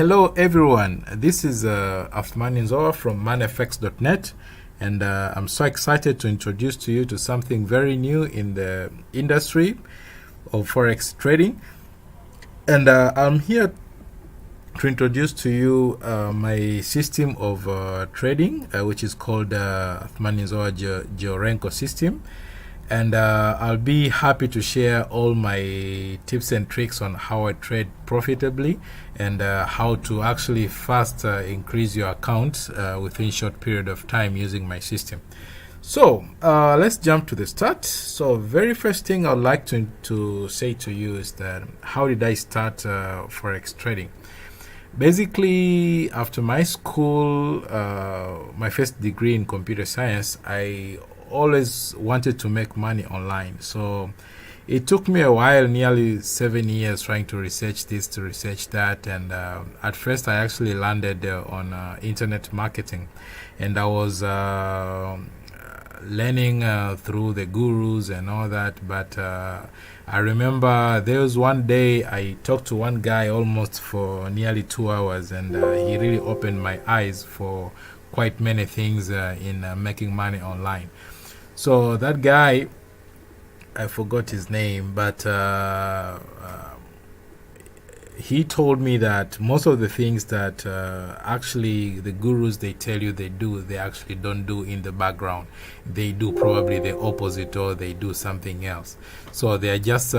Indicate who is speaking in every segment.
Speaker 1: Hello everyone, this is Athumani Nzowa from ManiFx.net, and I'm so excited to introduce to you to something very new in the industry of Forex trading. And I'm here to introduce to you my system of trading, which is called Athumani Nzowa Georenko System. And I'll be happy to share all my tips and tricks on how I trade profitably and how to actually fast increase your account within short period of time using my system. So let's jump to the start. So very first thing I'd like to say to you is that how did I start Forex trading? Basically, after my school, my first degree in computer science, I always wanted to make money online. So it took me a while, nearly 7 years, trying to research this, to research that. And at first, I actually landed on internet marketing, and I was learning through the gurus and all that. But I remember there was one day I talked to one guy almost for nearly 2 hours, and he really opened my eyes for quite many things in making money online. So that guy, I forgot his name, but he told me that most of the things that actually the gurus they tell you they do, they actually don't do in the background. They do probably the opposite, or they do something else. So they are just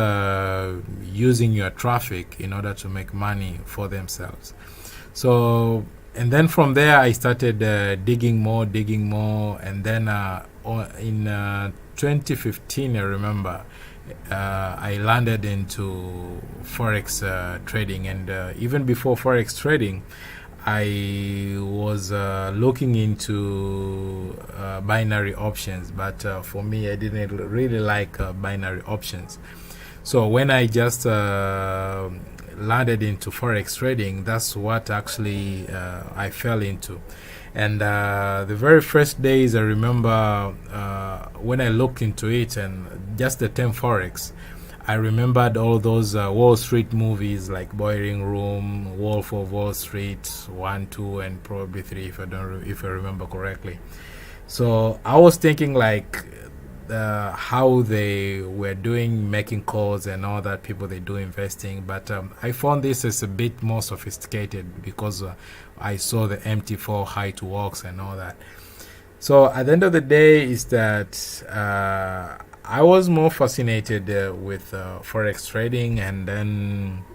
Speaker 1: using your traffic in order to make money for themselves. So, and then from there I started digging more, and then in 2015, I remember, I landed into Forex trading. And even before Forex trading, I was looking into binary options, but for me, I didn't really like binary options. So when I just landed into Forex trading, that's what actually I fell into. And the very first days, I remember when I looked into it and just the term Forex, I remembered all those Wall Street movies like Boiling Room, Wolf of Wall Street 1, 2, and probably 3, if I remember correctly. So I was thinking like how they were doing, making calls and all that, people they do investing. But I found this as a bit more sophisticated because I saw the MT4 height walks and all that. So at the end of the day is that I was more fascinated with Forex trading. And then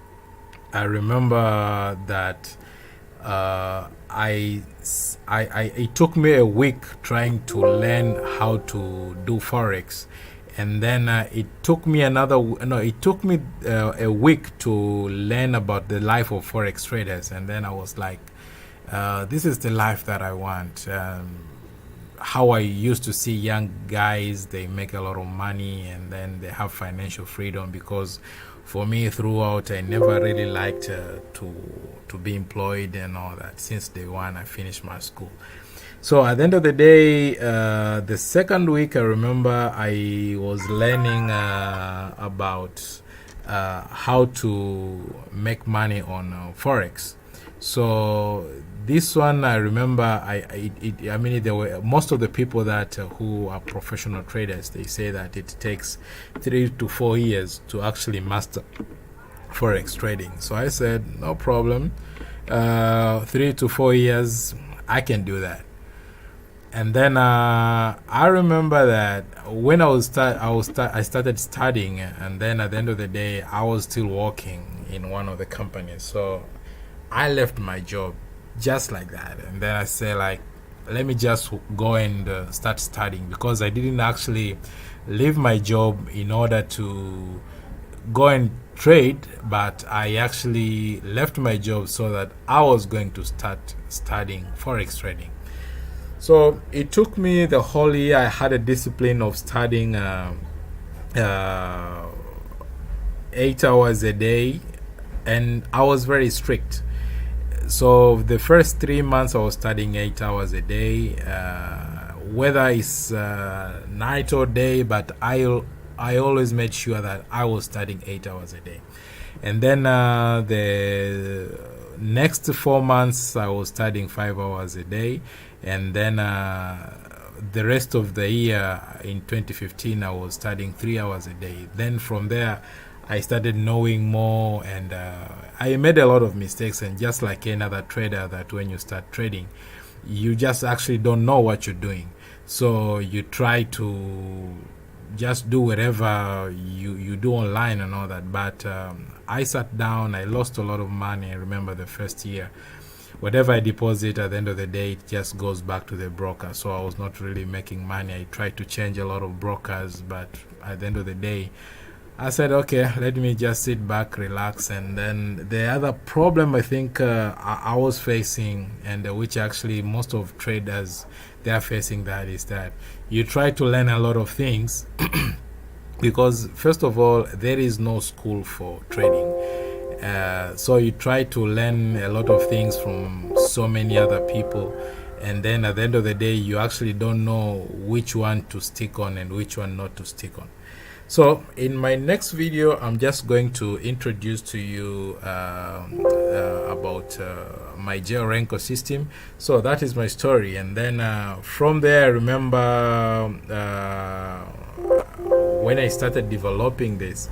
Speaker 1: I remember that it took me a week trying to learn how to do Forex. And then it took me a week to learn about the life of Forex traders. And then I was like, this is the life that I want. How I used to see young guys, they make a lot of money and then they have financial freedom. Because for me, throughout, I never really liked to be employed and all that. Since day one, I finished my school. So at the end of the day, the second week, I remember I was learning about how to make money on Forex. So this one, I remember, I mean, there were most of the people that who are professional traders, they say that it takes 3 to 4 years to actually master Forex trading. So I said, no problem, 3 to 4 years, I can do that. And then I remember that when I started studying, and then at the end of the day, I was still working in one of the companies. So I left my job just like that, and then I said, like, let me just go and start studying, because I didn't actually leave my job in order to go and trade, but I actually left my job so that I was going to start studying Forex trading. So it took me the whole year. I had a discipline of studying 8 hours a day, and I was very strict. So the first 3 months I was studying 8 hours a day, whether it's night or day, but I always made sure that I was studying 8 hours a day. And then next 4 months I was studying 5 hours a day, and then the rest of the year in 2015 I was studying 3 hours a day. Then from there I started knowing more, and I made a lot of mistakes. And just like any other trader, that when you start trading, you just actually don't know what you're doing, so you try to just do whatever you do online and all that. But I sat down, I lost a lot of money. I remember the first year, whatever I deposit, at the end of the day, it just goes back to the broker. So I was not really making money. I tried to change a lot of brokers, but at the end of the day, I said, okay, let me just sit back, relax. And then the other problem I think I was facing, and which actually most of traders, they are facing, that is that you try to learn a lot of things because first of all, there is no school for trading. So you try to learn a lot of things from so many other people, and then at the end of the day, you actually don't know which one to stick on and which one not to stick on. So in my next video, I'm just going to introduce to you about my Geo Renko system. So that is my story, and then from there, I remember when I started developing this,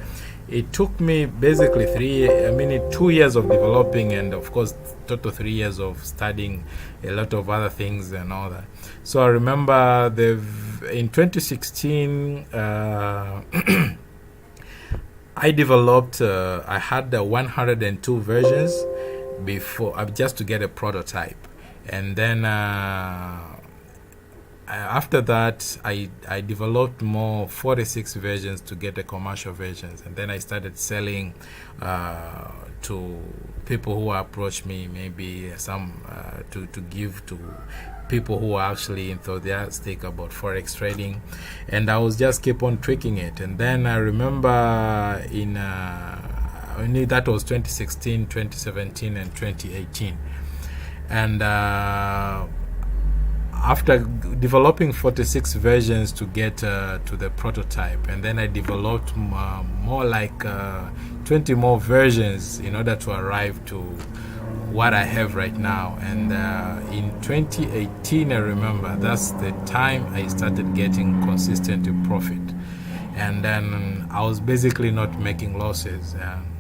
Speaker 1: it took me basically 2 years of developing, and of course total 3 years of studying a lot of other things and all that. So I remember in 2016 I developed I had 102 versions before, just to get a prototype, and then after that I developed more 46 versions to get the commercial versions, and then I started selling to people who approach me, maybe some to give to people who are actually enthusiastic about forex trading, and I was just keep on tweaking it. And then I remember in that was 2016, 2017 and 2018, and after developing 46 versions to get to the prototype, and then I developed more like 20 more versions in order to arrive to what I have right now. And in 2018, I remember that's the time I started getting consistent profit, and then I was basically not making losses,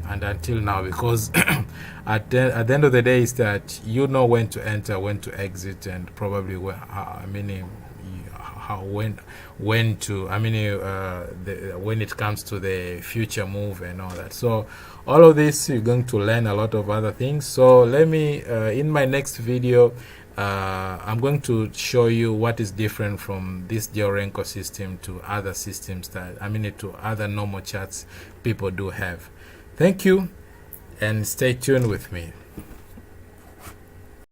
Speaker 1: and until now, because at the end of the day, is that you know when to enter, when to exit, and probably when it comes to the future move and all that. So all of this, you're going to learn a lot of other things. So let me in my next video, I'm going to show you what is different from this Geo Renko system to other systems that to other normal charts people do have. Thank you, and stay tuned with me.